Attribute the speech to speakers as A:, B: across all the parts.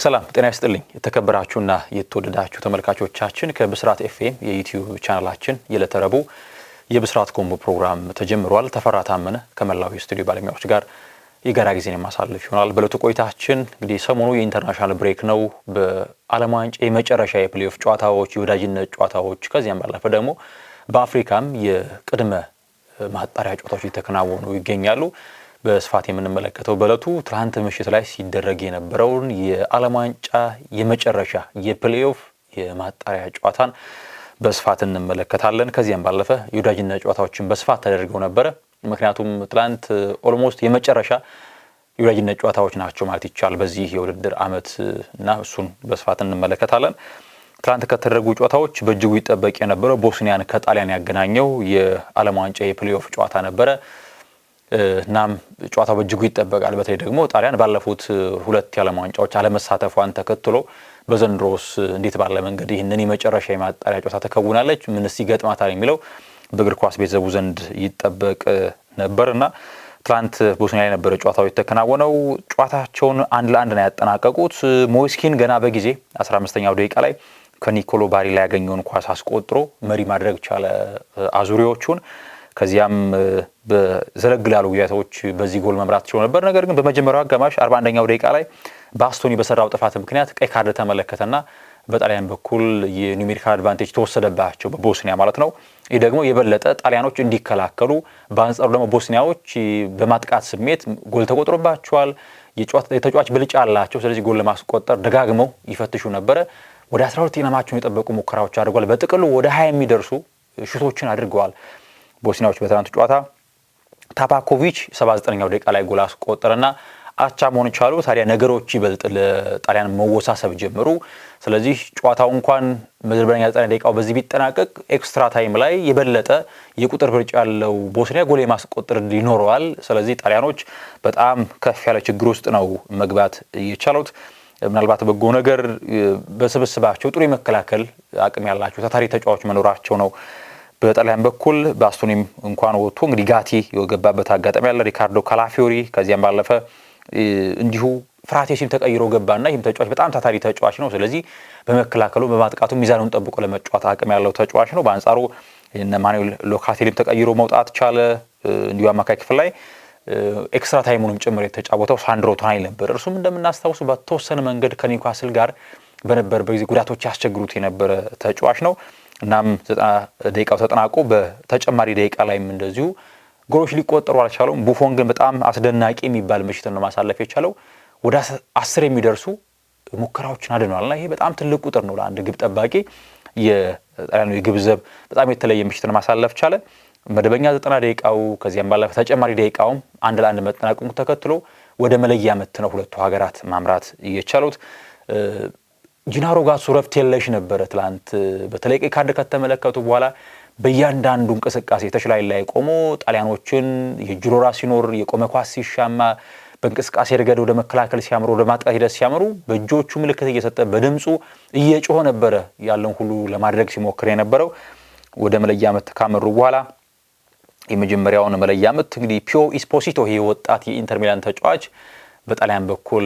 A: ሰላም ጤና ይስጥልኝ የተከበራችሁና የተወደዳችሁ ተመልካቾቻችን ከብስራት ኤፍኤም የዩቲዩብ ቻናላችን የለተረቡ የብስራት ኮምቦ ፕሮግራም ተጀምሯል። ተፈራ ታመነ ከመላው ስቱዲዮ ባለሙያዎች ጋር የጋራ ጊዜን ማሳለፍ ይሆናል። በለቱ ቆይታችን እንግዲህ ሰሞኑ የኢንተርናሽናል ብሬክ ነው። በዓለም ዋንጫ የመጨረሻ የፕሌኦፍ ጨዋታዎች፣ የወዳጅነት ጨዋታዎች ከዚያም ባለፈ ደግሞ በአፍሪካም የቅድመ ማጣሪያ ጨዋታዎች እየተከናወኑ ይገኛሉ። በስፋት የምንመለከተው በለቱ ትላንት ምሽት ላይ ሲደረግ የነበረውን የዓለም ዋንጫ የመጨረሻ የፕሌኦፍ የማጣሪያ ጨዋታን በስፋት እንመለከታለን። ከዚያም ባለፈ የወዳጅነት ጨዋታዎችን በስፋት ተደርገው ነበር። ምክንያቱም ትላንት ኦልሞስት የመጨረሻ የወዳጅነት ጨዋታዎች ናቸው ማለት ይቻላል በዚህ የውድድር ዓመት እና እሱን በስፋት እንመለከታለን። ትላንት ከተደረጉ ጨዋታዎች በእጅጉ ይጠበቅ የነበረው ቦስኒያን ከጣሊያን ያገናኘው የዓለም ዋንጫ የፕሌኦፍ ጨዋታ ነበረ። እናም ጨዋታው በእጅጉ ይጠበቃል። በተለይ ደግሞ ጣሊያን ባለፉት ሁለት የዓለም ዋንጫዎች አለመሳተፏን ተከትሎ በዘንድሮስ እንዴት ባለ መንገድ ይህንን የመጨረሻ የማጣሪያ ጨዋታ ተከውናለች፣ ምንስ ይገጥማታል የሚለው በእግር ኳስ ቤተሰቡ ዘንድ ይጠበቅ ነበርና ትላንት ቦስኒያ ላይ ነበረ ጨዋታው የተከናወነው። ጨዋታቸውን 1-1 ነው ያጠናቀቁት። ሞይስኪን ገና በጊዜ 15ኛው ደቂቃ ላይ ከኒኮሎ ባሪ ላይ ያገኘውን ኳስ አስቆጥሮ መሪ ማድረግ ቻለ አዙሪዎቹን። ከዚያም በዘለግ ላሉ ጊዜያቶች በዚህ ጎል መምራት ችሎ ነበር። ነገር ግን በመጀመሪያው አጋማሽ 41ኛው ደቂቃ ላይ ባስቶኒ በሰራው ጥፋት ምክንያት ቀይ ካርድ ተመለከተና በጣሊያን በኩል የኒውሜሪካል አድቫንቴጅ ተወሰደባቸው በቦስኒያ ማለት ነው። ይህ ደግሞ የበለጠ ጣሊያኖች እንዲከላከሉ፣ በአንጻሩ ደግሞ ቦስኒያዎች በማጥቃት ስሜት ጎል ተቆጥሮባቸዋል። የተጫዋች ብልጫ አላቸው። ስለዚህ ጎል ለማስቆጠር ደጋግመው ይፈትሹ ነበረ። ወደ 12 ኢላማቸውን የጠበቁ ሙከራዎች አድርገዋል። በጥቅሉ ወደ 20 የሚደርሱ ሹቶችን አድርገዋል ቦስኒያዎች በትናንቱ ጨዋታ። ታፓኮቪች 79ኛው ደቂቃ ላይ ጎል አስቆጠረና አቻ መሆን ቻሉ። ታዲያ ነገሮች ይበልጥ ለጣሊያን መወሳሰብ ጀመሩ። ስለዚህ ጨዋታው እንኳን መደበኛ 90 ደቂቃው በዚህ ቢጠናቀቅ ኤክስትራ ታይም ላይ የበለጠ የቁጥር ብልጫ ያለው ቦስኒያ ጎል የማስቆጠር ይኖረዋል። ስለዚህ ጣሊያኖች በጣም ከፍ ያለ ችግር ውስጥ ነው መግባት የቻሉት። ምናልባት በጎ ነገር በስብስባቸው ጥሩ የመከላከል አቅም ያላቸው ታታሪ ተጫዋቾች መኖራቸው ነው። በጣሊያን በኩል ባስቶኒም እንኳን ወጥቶ እንግዲህ ጋቲ የገባበት አጋጣሚ ያለ ሪካርዶ ካላፊዮሪ ከዚያም ባለፈ እንዲሁ ፍራቴሲም ተቀይሮ ገባና ይህም ተጫዋች በጣም ታታሪ ተጫዋች ነው። ስለዚህ በመከላከሉ በማጥቃቱ ሚዛኑን ጠብቆ ለመጫወት አቅም ያለው ተጫዋች ነው። በአንጻሩ እነ ማኑኤል ሎካቴሊም ተቀይሮ መውጣት ቻለ። እንዲሁ አማካይ ክፍል ላይ ኤክስትራ ታይሙንም ጭምር የተጫወተው ሳንድሮ ቶናሊ ነበር። እርሱም እንደምናስታውሱ በተወሰነ መንገድ ከኒውካስል ጋር በነበረ በጊዜ ጉዳቶች ያስቸግሩት የነበረ ተጫዋች ነው። እናም 90 ደቂቃው ተጠናቆ በተጨማሪ ደቂቃ ላይም እንደዚሁ ጎሎች ሊቆጠሩ አልቻሉም። ቡፎን ግን በጣም አስደናቂ የሚባል ምሽት ነው ማሳለፍ የቻለው። ወደ 10 የሚደርሱ ሙከራዎችን አድኗልና ይሄ በጣም ትልቅ ቁጥር ነው ለአንድ ግብ ጠባቂ። የጣሊያኑ የግብ ዘብ በጣም የተለየ ምሽትን ማሳለፍ ቻለ። መደበኛ 90 ደቂቃው ከዚያም ባለፈ ተጨማሪ ደቂቃውም 1-1 መጠናቀቁን ተከትሎ ወደ መለያ ምት ነው ሁለቱ ሀገራት ማምራት የቻሉት። ጂናሮ ጋትሶ ረፍት የለሽ ነበረ ትላንት። በተለይ ቀይ ካርድ ከተመለከቱ በኋላ በእያንዳንዱ እንቅስቃሴ ተሽላይ ላይ ቆሞ ጣሊያኖችን የጅሮራ ሲኖር የቆመ ኳስ ሲሻማ በእንቅስቃሴ ረገድ ወደ መከላከል ሲያምሩ ወደ ማጥቃት ሂደት ሲያምሩ በእጆቹ ምልክት እየሰጠ በድምፁ እየጮኸ ነበረ ያለን ሁሉ ለማድረግ ሲሞክር የነበረው። ወደ መለያ ምት ካመሩ በኋላ የመጀመሪያውን መለያ ምት እንግዲህ ፒዮ ኢስፖሲቶ ይሄ ወጣት የኢንተር ሚላን ተጫዋች በጣሊያን በኩል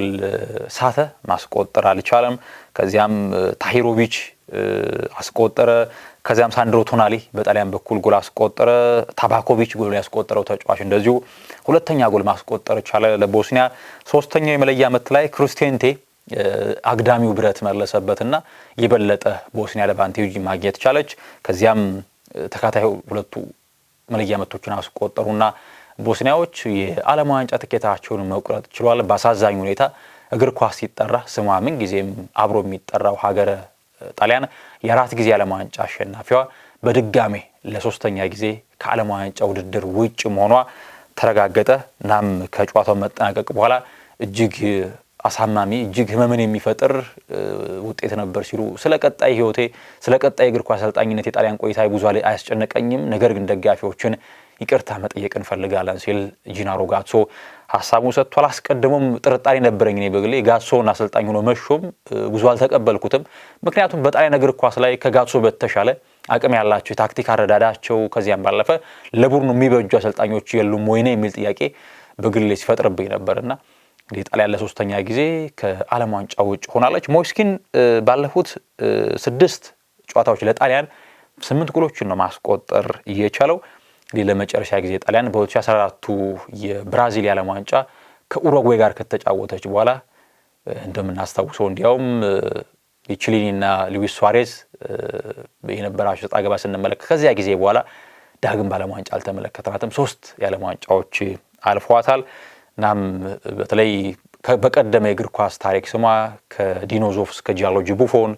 A: ሳተ፣ ማስቆጠር አልቻለም። ከዚያም ታሂሮቪች አስቆጠረ። ከዚያም ሳንድሮ ቶናሊ በጣሊያን በኩል ጎል አስቆጠረ። ታባኮቪች ጎል ያስቆጠረው ተጫዋች እንደዚሁ ሁለተኛ ጎል ማስቆጠር ቻለ ለቦስኒያ። ሶስተኛው የመለያ ምት ላይ ክሪስቴንቴ አግዳሚው ብረት መለሰበትና የበለጠ ቦስኒያ አድቫንቴጅ ማግኘት ቻለች። ከዚያም ተካታይ ሁለቱ መለያ ምቶችን አስቆጠሩና ቦስኒያዎች የዓለም ዋንጫ ትኬታቸውን መቁረጥ ችሏል። በአሳዛኝ ሁኔታ እግር ኳስ ሲጠራ ስሟ ምን ጊዜም አብሮ የሚጠራው ሀገረ ጣሊያን የአራት ጊዜ ዓለም ዋንጫ አሸናፊዋ በድጋሜ ለሶስተኛ ጊዜ ከዓለም ዋንጫ ውድድር ውጭ መሆኗ ተረጋገጠ። እናም ከጨዋታው መጠናቀቅ በኋላ እጅግ አሳማሚ እጅግ ህመምን የሚፈጥር ውጤት ነበር ሲሉ ስለቀጣይ ህይወቴ ስለቀጣይ እግር ኳስ አሰልጣኝነት የጣሊያን ቆይታ ብዙ አያስጨነቀኝም፣ ነገር ግን ደጋፊዎችን ይቅርታ መጠየቅ እንፈልጋለን ሲል ጂናሮ ጋትሶ ሐሳቡን ሰጥቷል። አስቀድሞም ጥርጣሬ ነበረኝ እኔ በግሌ ጋትሶን አሰልጣኝ ሆኖ መሾም ብዙ አልተቀበልኩትም። ምክንያቱም በጣሊያን እግር ኳስ ላይ ከጋትሶ በተሻለ አቅም ያላቸው የታክቲክ አረዳዳቸው ከዚያም ባለፈ ለቡድኑ የሚበጁ አሰልጣኞች የሉም ወይ ነው የሚል ጥያቄ በግሌ ሲፈጥርብኝ ነበርና እንግዲህ ጣሊያን ለሶስተኛ ጊዜ ከዓለም ዋንጫ ውጭ ሆናለች። ሞይስኪን ባለፉት 6 ጨዋታዎች ለጣሊያን 8 ጎሎችን ነው ማስቆጠር የቻለው። እንግዲህ ለመጨረሻ ጊዜ ጣሊያን በ2014ቱ የብራዚል የዓለም ዋንጫ ከኡሩጓይ ጋር ከተጫወተች በኋላ እንደምናስታውሰው እንዲያውም የቺሊኒና ሉዊስ ሱዋሬዝ የነበራቸው ሰጣ ገባ ስንመለከት ከዚያ ጊዜ በኋላ ዳግም በዓለም ዋንጫ አልተመለከትናትም። 3 የዓለም ዋንጫዎች አልፏታል። እናም በተለይ በቀደመ የእግር ኳስ ታሪክ ስሟ ከዲኖ ዞፍ እስከ ጂያንሉጂ ቡፎን፣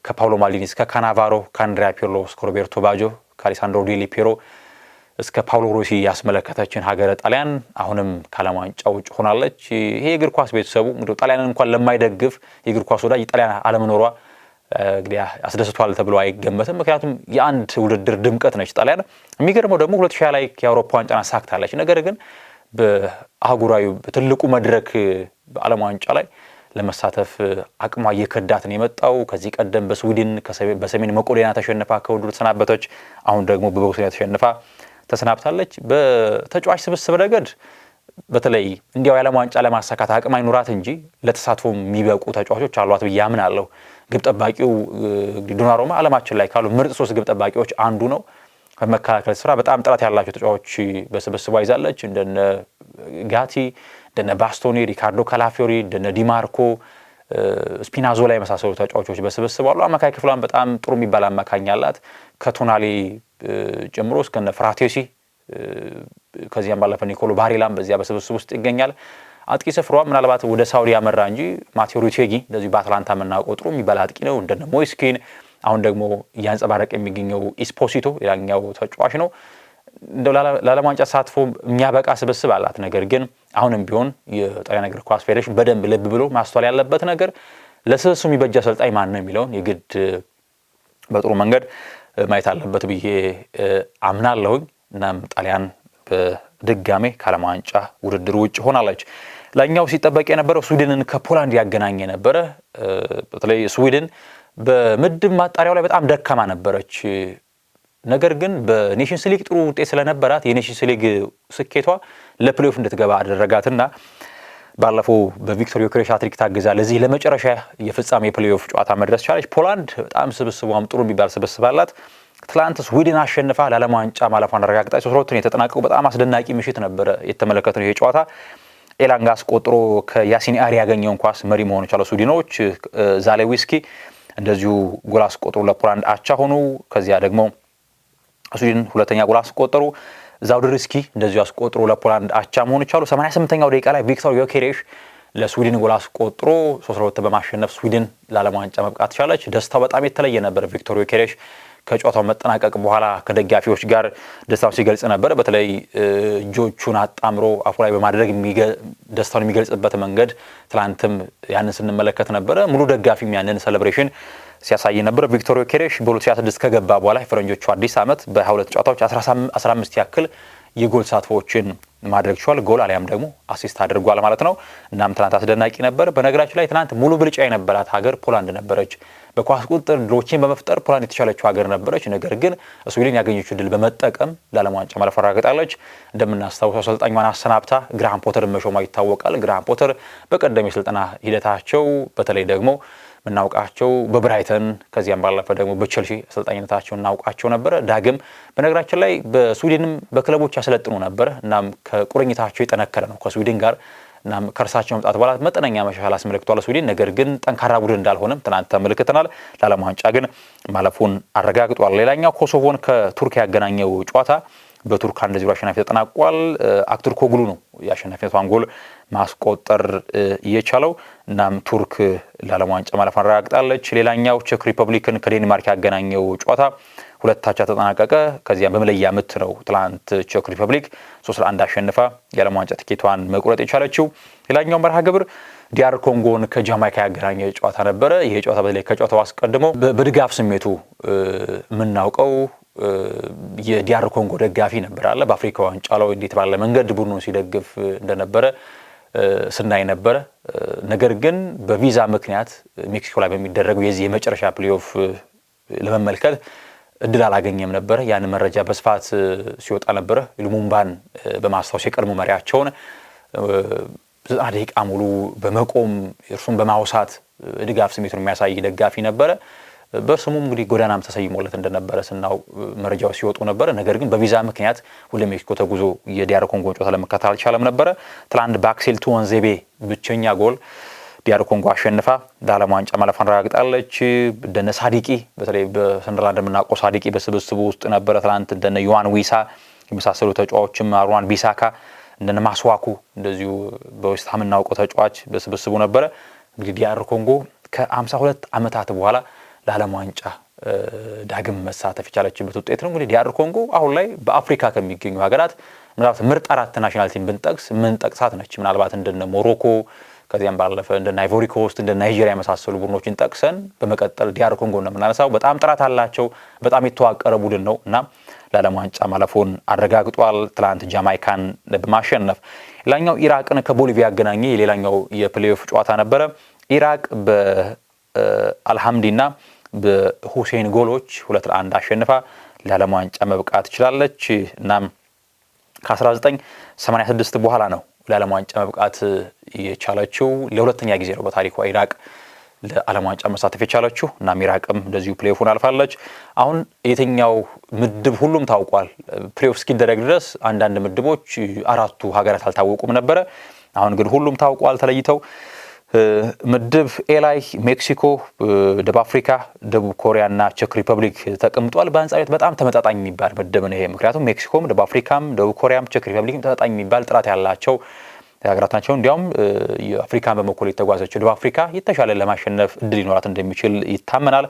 A: ከፓውሎ ማልዲኒ እስከ ካናቫሮ፣ ከአንድሪያ ፒርሎ እስከ ሮቤርቶ ባጆ፣ ከአሌሳንድሮ ዴሊ ፒሮ እስከ ፓውሎ ሮሲ ያስመለከተችን ሀገረ ጣሊያን አሁንም ከዓለም ዋንጫ ውጭ ሆናለች። ይሄ የእግር ኳስ ቤተሰቡ እንግዲህ ጣሊያንን እንኳን ለማይደግፍ የእግር ኳስ ወዳጅ ጣሊያን አለመኖሯ እንግዲህ አስደስቷል ተብሎ አይገመትም። ምክንያቱም የአንድ ውድድር ድምቀት ነች ጣሊያን። የሚገርመው ደግሞ 2020 ላይ የአውሮፓ ዋንጫን አሳክታለች። ነገር ግን በአህጉራዊ ትልቁ መድረክ በዓለም ዋንጫ ላይ ለመሳተፍ አቅሟ እየከዳት ነው የመጣው። ከዚህ ቀደም በስዊድን በሰሜን መቄዶንያ ተሸንፋ ከውድድሩ ተሰናበተች። አሁን ደግሞ በቦስኒያ ተሸንፋ ተሰናብታለች። በተጫዋች ስብስብ ረገድ በተለይ እንዲያው የዓለም ዋንጫ ለማሳካት አቅም አይኖራት እንጂ ለተሳትፎ የሚበቁ ተጫዋቾች አሏት ብዬ አምናለሁ። ግብ ጠባቂው ዶናሩማ ዓለማችን ላይ ካሉ ምርጥ 3 ግብ ጠባቂዎች አንዱ ነው። በመከላከል ስራ በጣም ጥራት ያላቸው ተጫዋቾች በስብስቧ ይዛለች። እንደነ ጋቲ፣ እንደነ ባስቶኒ፣ ሪካርዶ ካላፊዮሪ፣ እንደነ ዲማርኮ፣ ስፒናዞላ የመሳሰሉ ተጫዋቾች በስብስቧ አሉ። አማካይ ክፍሏን በጣም ጥሩ የሚባል አማካኝ አላት። ከቶናሊ ጀምሮ እስከነ ፍራቴሲ ከዚያም ባለፈ ኒኮሎ ባሪላም በዚያ በስብስብ ውስጥ ይገኛል። አጥቂ ስፍራዋ ምናልባት ወደ ሳውዲ ያመራ እንጂ ማቴዎ ሩቴጊ እንደዚህ በአትላንታ የምናውቀው ጥሩ የሚባል አጥቂ ነው። እንደነ ሞይስኪን አሁን ደግሞ እያንጸባረቀ የሚገኘው ኢስፖሲቶ ሌላኛው ተጫዋች ነው። እንደው ለዓለም ዋንጫ ተሳትፎ የሚያበቃ ስብስብ አላት። ነገር ግን አሁንም ቢሆን የጣሊያን እግር ኳስ ፌዴሬሽን በደንብ ልብ ብሎ ማስተዋል ያለበት ነገር ለስብስቡ የሚበጃ አሰልጣኝ ማን ነው የሚለውን የግድ በጥሩ መንገድ ማየት አለበት ብዬ አምናለሁኝ። እናም ጣሊያን በድጋሜ ከዓለም ዋንጫ ውድድር ውጭ ሆናለች። ላኛው ሲጠበቅ የነበረው ስዊድንን ከፖላንድ ያገናኘ ነበረ። በተለይ ስዊድን በምድብ ማጣሪያው ላይ በጣም ደካማ ነበረች። ነገር ግን በኔሽንስ ሊግ ጥሩ ውጤት ስለነበራት የኔሽንስ ሊግ ስኬቷ ለፕሌኦፍ እንድትገባ አደረጋትና ባለፈው በቪክቶር ዮኬሬሽ ሃትሪክ ታግዛ ለዚህ ለመጨረሻ የፍጻሜ ፕሌኦፍ ጨዋታ መድረስ ቻለች። ፖላንድ በጣም ስብስቧም ጥሩ የሚባል ስብስብ አላት። ትላንት ስዊድን አሸንፋ ለዓለም ዋንጫ ማለፏን አረጋግጣች 3-2 የተጠናቀቀው በጣም አስደናቂ ምሽት ነበረ የተመለከተው። ይሄ ጨዋታ ኤላንጋ አስቆጥሮ ከያሲን አሪ ያገኘውን ኳስ መሪ መሆን የቻለው ስዊድኖች ዛሌዊስኪ እንደዚሁ ጎል አስቆጥሮ ለፖላንድ አቻ ሆኑ። ከዚያ ደግሞ ስዊድን ሁለተኛ ጎል አስቆጠሩ። ዛውድሪስኪ እንደዚሁ አስቆጥሮ ለፖላንድ አቻ መሆን የቻሉ 88ኛው ደቂቃ ላይ ቪክቶር ዮኬሬሽ ለስዊድን ጎል አስቆጥሮ 3-2 በማሸነፍ ስዊድን ለዓለም ዋንጫ መብቃት ቻለች። ደስታው በጣም የተለየ ነበር። ቪክቶር ዮኬሬሽ ከጨዋታው መጠናቀቅ በኋላ ከደጋፊዎች ጋር ደስታው ሲገልጽ ነበር። በተለይ እጆቹን አጣምሮ አፉ ላይ በማድረግ ደስታውን የሚገልጽበት መንገድ ትላንትም ያንን ስንመለከት ነበረ። ሙሉ ደጋፊም ያንን ሴሌብሬሽን ሲያሳይ ነበር። ቪክቶር ዮኬሬሽ በ2026 ከገባ በኋላ የፈረንጆቹ አዲስ ዓመት በ22 ጨዋታዎች 15 ያክል የጎል ተሳትፎዎችን ማድረግ ችሏል። ጎል አሊያም ደግሞ አሲስት አድርጓል ማለት ነው። እናም ትናንት አስደናቂ ነበር። በነገራችን ላይ ትናንት ሙሉ ብልጫ የነበራት ሀገር ፖላንድ ነበረች። በኳስ ቁጥጥር ድሎችን በመፍጠር ፖላንድ የተሻለችው ሀገር ነበረች። ነገር ግን ስዊድን ያገኘችው ድል በመጠቀም ለዓለም ዋንጫ ማለፍ አረጋግጣለች። እንደምናስታውሰው አሰልጣኟን አሰናብታ ግራሃም ፖተርን መሾሟ ይታወቃል። ግራሃም ፖተር በቀደም የስልጠና ሂደታቸው በተለይ ደግሞ ምናውቃቸው በብራይተን ከዚያም ባለፈ ደግሞ በቼልሲ አሰልጣኝነታቸው እናውቃቸው ነበር። ዳግም በነገራችን ላይ በስዊድንም በክለቦች ያሰለጥኑ ነበር። እናም ከቁርኝታቸው የጠነከረ ነው ከስዊድን ጋር። እናም ከእርሳቸው መምጣት በኋላ መጠነኛ መሻሻል አስመልክቷል ስዊድን። ነገር ግን ጠንካራ ቡድን እንዳልሆነም ትናንት ተመልክተናል። ለዓለም ዋንጫ ግን ማለፉን አረጋግጧል። ሌላኛው ኮሶቮን ከቱርክ ያገናኘው ጨዋታ በቱርክ 1-0 አሸናፊ ተጠናቋል። አክቱር ኮግሉ ነው የአሸናፊነቷን ጎል ማስቆጠር የቻለው። እናም ቱርክ ለዓለም ዋንጫ ማለፏን አረጋግጣለች። ሌላኛው ቼክ ሪፐብሊክን ከዴንማርክ ያገናኘው ጨዋታ 2-2 ተጠናቀቀ። ከዚያም በመለያ ምት ነው ትላንት ቼክ ሪፐብሊክ 3-1 አሸንፋ የዓለም ዋንጫ ትኬቷን መቁረጥ የቻለችው። ሌላኛው መርሃ ግብር ዲያር ኮንጎን ከጃማይካ ያገናኘ ጨዋታ ነበረ። ይሄ ጨዋታ በተለይ ከጨዋታው አስቀድሞ በድጋፍ ስሜቱ የምናውቀው የዲያር ኮንጎ ደጋፊ ነበር አለ በአፍሪካ ዋንጫ ላይ እንዴት ባለ መንገድ ቡድኑን ሲደግፍ እንደነበረ ስናይ ነበረ። ነገር ግን በቪዛ ምክንያት ሜክሲኮ ላይ በሚደረገው የዚህ የመጨረሻ ፕሌኦፍ ለመመልከት እድል አላገኘም ነበር። ያን መረጃ በስፋት ሲወጣ ነበር። ሉሙምባን በማስታወስ የቀድሞ መሪያቸውን 90 ደቂቃ ሙሉ በመቆም እርሱን በማውሳት ድጋፍ ስሜቱን የሚያሳይ ደጋፊ ነበረ። በስሙም እንግዲህ ጎዳናም ተሰይሞለት እንደነበረ ስናው መረጃው ሲወጡ ነበር። ነገር ግን በቪዛ ምክንያት ወደ ሜክሲኮ ተጉዞ የዲያር ኮንጎን ጨዋታ ለመከታተል አልቻለም ነበር። ትላንት በአክሴል ቱዋንዜቤ ብቸኛ ጎል ዲያር ኮንጎ አሸንፋ ለዓለም ዋንጫ ማለፏን አረጋግጣለች። እንደነ ሳዲቂ በተለይ በሰንደርላንድ የምናውቀው ሳዲቂ በስብስቡ ውስጥ ነበረ። ትላንት እንደነ ዮዋን ዊሳ የመሳሰሉ ተጫዋቾችም አሩዋን ቢሳካ እንደነ ማስዋኩ እንደዚሁ በዌስትሃም እናውቀው ተጫዋች በስብስቡ ነበረ። እንግዲህ ዲያር ኮንጎ ከ52 ዓመታት በኋላ ለዓለም ዋንጫ ዳግም መሳተፍ የቻለችበት ውጤት ነው። እንግዲህ ዲያር ኮንጎ አሁን ላይ በአፍሪካ ከሚገኙ ሀገራት ምናልባት ምርጥ 4 ናሽናል ቲም ብንጠቅስ ምን ጠቅሳት ነች። ምናልባት እንደነ ሞሮኮ ከዚያም ባለፈ እንደነ አይቮሪ ኮስት እንደነ ናይጄሪያ የመሳሰሉ ቡድኖችን ጠቅሰን በመቀጠል ዲያር ኮንጎ ነው የምናነሳው። በጣም ጥራት አላቸው። በጣም የተዋቀረ ቡድን ነው እና ለዓለም ዋንጫ ማለፉን አረጋግጧል ትላንት ጃማይካን በማሸነፍ። ሌላኛው ኢራቅን ከቦሊቪያ ያገናኘ ሌላኛው የፕሌይኦፍ ጨዋታ ነበረ። ኢራቅ በአልሐምዲና በሁሴን ጎሎች 2-1 አሸንፋ ለዓለም ዋንጫ መብቃት ትችላለች። እናም ከ1986 በኋላ ነው ለዓለም ዋንጫ መብቃት የቻለችው። ለሁለተኛ ጊዜ ነው በታሪኳ ኢራቅ ለዓለም ዋንጫ መሳተፍ የቻለችው እና ኢራቅም እንደዚሁ ፕሌይኦፉን አልፋለች። አሁን የትኛው ምድብ ሁሉም ታውቋል። ፕሌይኦፍ እስኪደረግ ድረስ አንዳንድ ምድቦች 4ቱ ሀገራት አልታወቁም ነበረ። አሁን ግን ሁሉም ታውቋል ተለይተው። ምድብ ኤ ላይ ሜክሲኮ፣ ደቡብ አፍሪካ፣ ደቡብ ኮሪያና ቼክ ሪፐብሊክ ተቀምጧል። በአንጻሩ በጣም ተመጣጣኝ የሚባል ምድብ ነው ይሄ። ምክንያቱም ሜክሲኮም፣ ደቡብ አፍሪካም፣ ደቡብ ኮሪያም ቼክ ሪፐብሊክም ተመጣጣኝ የሚባል ጥራት ያላቸው ሀገራት ናቸው። እንዲያውም የአፍሪካን በመኮል የተጓዘችው ደቡብ አፍሪካ የተሻለ ለማሸነፍ እድል ይኖራት እንደሚችል ይታመናል።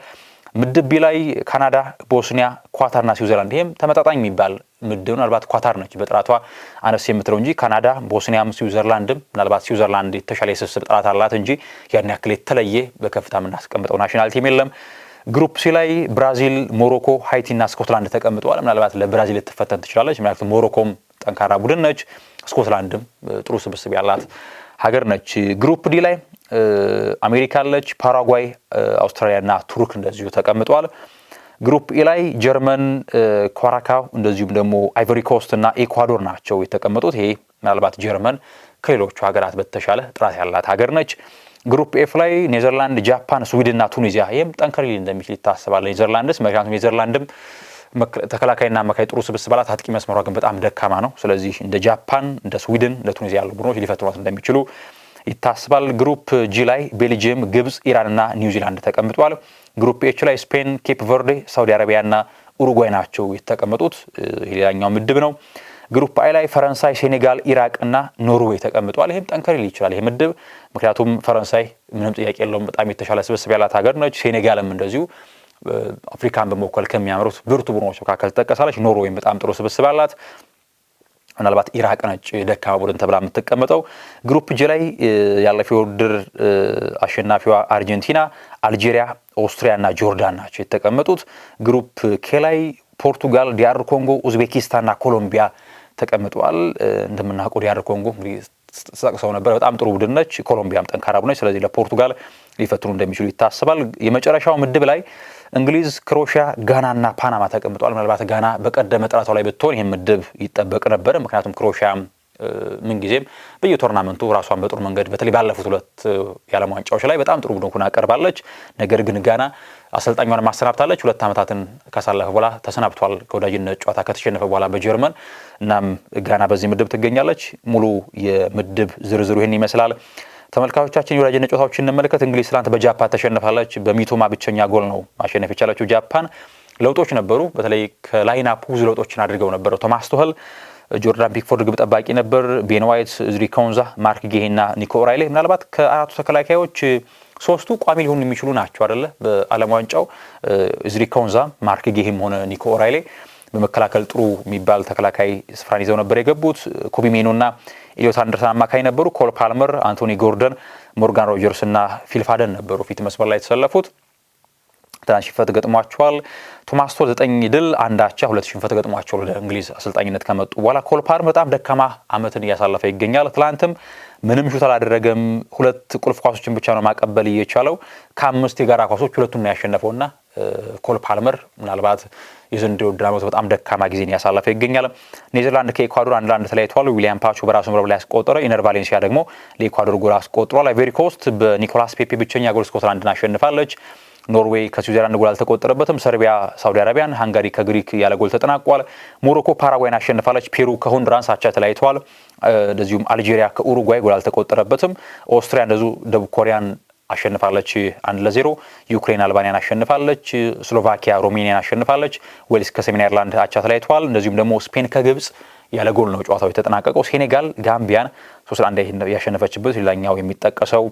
A: ምድብ ቢ ላይ ካናዳ፣ ቦስኒያ፣ ኳታርና ስዊዘርላንድ ይሄም ተመጣጣኝ የሚባል ምድብ ነው። ምናልባት ኳታር ነች በጥራቷ አነስ የምትለው እንጂ ካናዳ፣ ቦስኒያም ስዊዘርላንድም ምናልባት ስዊዘርላንድ የተሻለ የስብስብ ጥራት አላት እንጂ ያን ያክል የተለየ በከፍታ የምናስቀምጠው ናሽናል ቲም የለም። ግሩፕ ሲ ላይ ብራዚል፣ ሞሮኮ፣ ሃይቲና ስኮትላንድ ተቀምጠዋል። ምናልባት ለብራዚል ልትፈተን ትችላለች። ምክንያቱም ሞሮኮም ጠንካራ ቡድን ነች፣ ስኮትላንድም ጥሩ ስብስብ ያላት ሀገር ነች። ግሩፕ ዲ ላይ አሜሪካ አለች፣ ፓራጓይ፣ አውስትራሊያና ቱርክ እንደዚሁ ተቀምጠዋል። ግሩፕ ኢ ላይ ጀርመን፣ ኮራካው እንደዚሁም ደግሞ አይቮሪ ኮስት እና ኢኳዶር ናቸው የተቀመጡት። ይሄ ምናልባት ጀርመን ከሌሎቹ ሀገራት በተሻለ ጥራት ያላት ሀገር ነች። ግሩፕ ኤፍ ላይ ኔዘርላንድ፣ ጃፓን፣ ስዊድን እና ቱኒዚያ ይሄም ጠንከር ሊል እንደሚችል ይታሰባል። ኔዘርላንድስ ምክንያቱም ኔዘርላንድም ተከላካይና አማካይ ጥሩ ስብስብ አላት። አጥቂ መስመሯ ግን በጣም ደካማ ነው። ስለዚህ እንደ ጃፓን፣ እንደ ስዊድን፣ እንደ ቱኒዚያ ያሉ ቡድኖች ሊፈትኗት እንደሚችሉ ይታሰባል። ግሩፕ ጂ ላይ ቤልጂየም፣ ግብጽ፣ ኢራንና ኒውዚላንድ ተቀምጧል። ግሩፕ ኤች ላይ ስፔን፣ ኬፕ ቨርዴ፣ ሳውዲ አረቢያና ኡሩጓይ ናቸው የተቀመጡት። ሌላኛው ምድብ ነው። ግሩፕ አይ ላይ ፈረንሳይ፣ ሴኔጋል፣ ኢራቅና ኖርዌይ ተቀምጧል። ይሄም ጠንከር ሊል ይችላል ይሄ ምድብ። ምክንያቱም ፈረንሳይ ምንም ጥያቄ የለውም በጣም የተሻለ ስብስብ ያላት ሀገር ነች። ሴኔጋልም እንደዚሁ አፍሪካን በመወከል ከሚያምሩት ብርቱ ቡድኖች መካከል ትጠቀሳለች። ኖርዌይም በጣም ጥሩ ስብስብ አላት። ምናልባት ኢራቅ ነች ደካማ ቡድን ተብላ የምትቀመጠው። ግሩፕ ጂ ላይ ያለፈው ውድድር አሸናፊዋ አርጀንቲና፣ አልጄሪያ፣ ኦስትሪያ እና ጆርዳን ናቸው የተቀመጡት። ግሩፕ ኬ ላይ ፖርቱጋል፣ ዲያር ኮንጎ፣ ኡዝቤኪስታን እና ኮሎምቢያ ተቀምጠዋል። እንደምናውቀው ዲያር ኮንጎ እንግዲህ ተጠቅሰው ነበር በጣም ጥሩ ቡድን ነች። ኮሎምቢያም ጠንካራ ቡድን ነች። ስለዚህ ለፖርቱጋል ሊፈትኑ እንደሚችሉ ይታሰባል። የመጨረሻው ምድብ ላይ እንግሊዝ፣ ክሮኤሺያ፣ ጋና እና ፓናማ ተቀምጠዋል። ምናልባት ጋና በቀደመ ጥራቷ ላይ ብትሆን ይህን ምድብ ይጠበቅ ነበር። ምክንያቱም ክሮኤሺያ ምንጊዜም በየቶርናመንቱ ራሷን በጥሩ መንገድ በተለይ ባለፉት 2 የዓለም ዋንጫዎች ላይ በጣም ጥሩ ቡድን ሆና ቀርባለች። ነገር ግን ጋና አሰልጣኟን ማሰናብታለች። 2 ዓመታትን ካሳለፈ በኋላ ተሰናብቷል ከወዳጅነት ጨዋታ ከተሸነፈ በኋላ በጀርመን። እናም ጋና በዚህ ምድብ ትገኛለች። ሙሉ የምድብ ዝርዝሩ ይህን ይመስላል። ተመልካቾቻችን የወዳጅነት ጨዋታዎችን እንመለከት። እንግሊዝ ትናንት በጃፓን ተሸንፋለች። በሚቶማ ብቸኛ ጎል ነው ማሸነፍ የቻለችው ጃፓን። ለውጦች ነበሩ። በተለይ ከላይናፑ ብዙ ለውጦችን አድርገው ነበር። ቶማስ ቱኸል ጆርዳን ፒክፎርድ ግብ ጠባቂ ነበር። ቤን ዋይት፣ ዝሪ ኮንዛ፣ ማርክ ጌሂና ኒኮ ኦራይሌ ምናልባት ከአራቱ ተከላካዮች 3ቱ ቋሚ ሊሆኑ የሚችሉ ናቸው አይደለ? በዓለም ዋንጫው ዝሪ ኮንዛ፣ ማርክ ጌሂም ሆነ ኒኮ ኦራይሌ በመከላከል ጥሩ የሚባል ተከላካይ ስፍራን ይዘው ነበር የገቡት። ኮቢ ሜኖና ኤሊዮት አንደርሰን አማካይ ነበሩ። ኮል ፓልመር፣ አንቶኒ ጎርደን፣ ሞርጋን ሮጀርስ እና ፊል ፋደን ነበሩ ፊት መስመር ላይ የተሰለፉት። ትናንት ሽንፈት ገጥሟቸዋል። ቶማስ ቱኸል 9 ድል 1 አቻ 2 ሽንፈት ገጥሟቸው ወደ እንግሊዝ አሰልጣኝነት ከመጡ በኋላ ኮል ፓልመር በጣም ደካማ ዓመትን እያሳለፈ ይገኛል። ትላንትም ምንም ሹት አላደረገም። 2 ቁልፍ ኳሶችን ብቻ ነው ማቀበል እየቻለው። ከ5 የጋራ ኳሶች 2ቱን ነው ያሸነፈውና ኮል ፓልመር ምናልባት የዘንድሮ ድራማው በጣም ደካማ ጊዜን ያሳለፈ ይገኛል። ኔዘርላንድ ከኢኳዶር 1-1 ተለያይተዋል። ዊሊያም ፓቾ በራሱ መረብ ላይ ያስቆጠረ፣ ኢነር ቫሌንሲያ ደግሞ ለኢኳዶር ጎል አስቆጥሯል። አይቮሪ ኮስት በኒኮላስ ፔፔ ብቸኛ ጎል ስኮትላንድን አሸንፋለች። ኖርዌይ ከስዊዘርላንድ ጎል አልተቆጠረበትም። ሰርቢያ ሳውዲ አረቢያን፣ ሃንጋሪ ከግሪክ ያለ ጎል ተጠናቋል። ሞሮኮ ፓራጓይን አሸንፋለች። ፔሩ ከሆንዱራስ አቻ ተለያይተዋል። እንደዚሁም አልጄሪያ ከኡሩጓይ ጎል አልተቆጠረበትም። ኦስትሪያ እንደዚሁ ደቡብ ኮሪያን አሸንፋለች 1-0። ዩክሬን አልባኒያን አሸንፋለች። ስሎቫኪያ ሮሜኒያን አሸንፋለች። ዌልስ ከሰሜን አይርላንድ አቻ ተለያይተዋል። እንደዚሁም ደግሞ ስፔን ከግብጽ ያለ ጎል ነው ጨዋታው የተጠናቀቀው። ሴኔጋል ጋምቢያን 3-1 ያሸነፈችበት ሌላኛው የሚጠቀሰው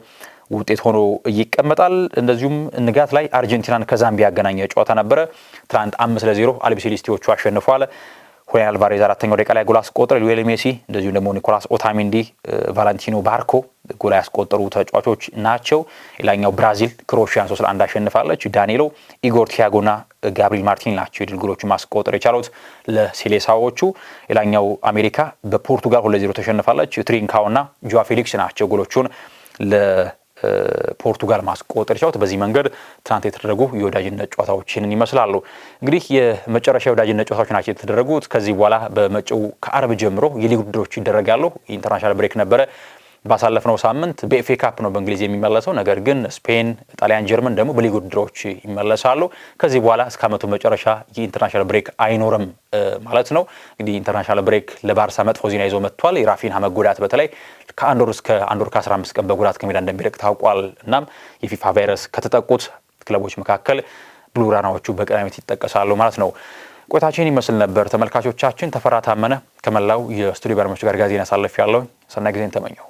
A: ውጤት ሆኖ ይቀመጣል። እንደዚሁም ንጋት ላይ አርጀንቲናን ከዛምቢያ ያገናኘ ጨዋታ ነበረ። ትናንት 5-0 አልቢሴሌስቲዎቹ አሸንፏል። ሁሊያን አልቫሬዝ 4ኛው ደቂቃ ላይ ጎል አስቆጠረ። ሊዮኔል ሜሲ እንደዚሁም ደግሞ ኒኮላስ ኦታሜንዲ፣ ቫላንቲኖ ባርኮ ጎል ያስቆጠሩ ተጫዋቾች ናቸው። ሌላኛው ብራዚል ክሮኤሽያን 3-1 አሸንፋለች። ዳኒሎ፣ ኢጎር ቲያጎና ጋብሪኤል ማርቲን ናቸው የድል ጎሎቹ ማስቆጠር የቻሉት ለሴሌሳዎቹ። ሌላኛው አሜሪካ በፖርቱጋል 2-0 ተሸንፋለች። ትሪንካውና ጆዋ ፌሊክስ ናቸው ጎሎቹን ፖርቱጋል ማስቆጠር ቻውት። በዚህ መንገድ ትናንት የተደረጉ የወዳጅነት ጨዋታዎችን ይመስላሉ። እንግዲህ የመጨረሻ የወዳጅነት ጨዋታዎች ናቸው የተደረጉት። ከዚህ በኋላ በመጪው ከአርብ ጀምሮ የሊግ ውድድሮች ይደረጋሉ። ኢንተርናሽናል ብሬክ ነበረ ባሳለፍነው ሳምንት። በኤፍኤ ካፕ ነው በእንግሊዝ የሚመለሰው። ነገር ግን ስፔን፣ ጣሊያን፣ ጀርመን ደግሞ በሊግ ውድድሮች ይመለሳሉ። ከዚህ በኋላ እስከ ዓመቱ መጨረሻ የኢንተርናሽናል ብሬክ አይኖርም ማለት ነው። እንግዲህ ኢንተርናሽናል ብሬክ ለባርሳ መጥፎ ዜና ይዞ መጥቷል። የራፊንሃ መጎዳት በተለይ ከአንድ ወር እስከ 15 ቀን በጉዳት ከሜዳ እንደሚርቅ ታውቋል። እናም የፊፋ ቫይረስ ከተጠቁት ክለቦች መካከል ብሉግራናዎቹ በቀዳሚነት ይጠቀሳሉ ማለት ነው። ቆይታችን ይመስል ነበር ተመልካቾቻችን። ተፈራ ታመነ ከመላው የስቱዲዮ ባለሙያዎች ጋር ጋዜና ሳለፍ ያለው ሰናይ ጊዜን ተመኘው።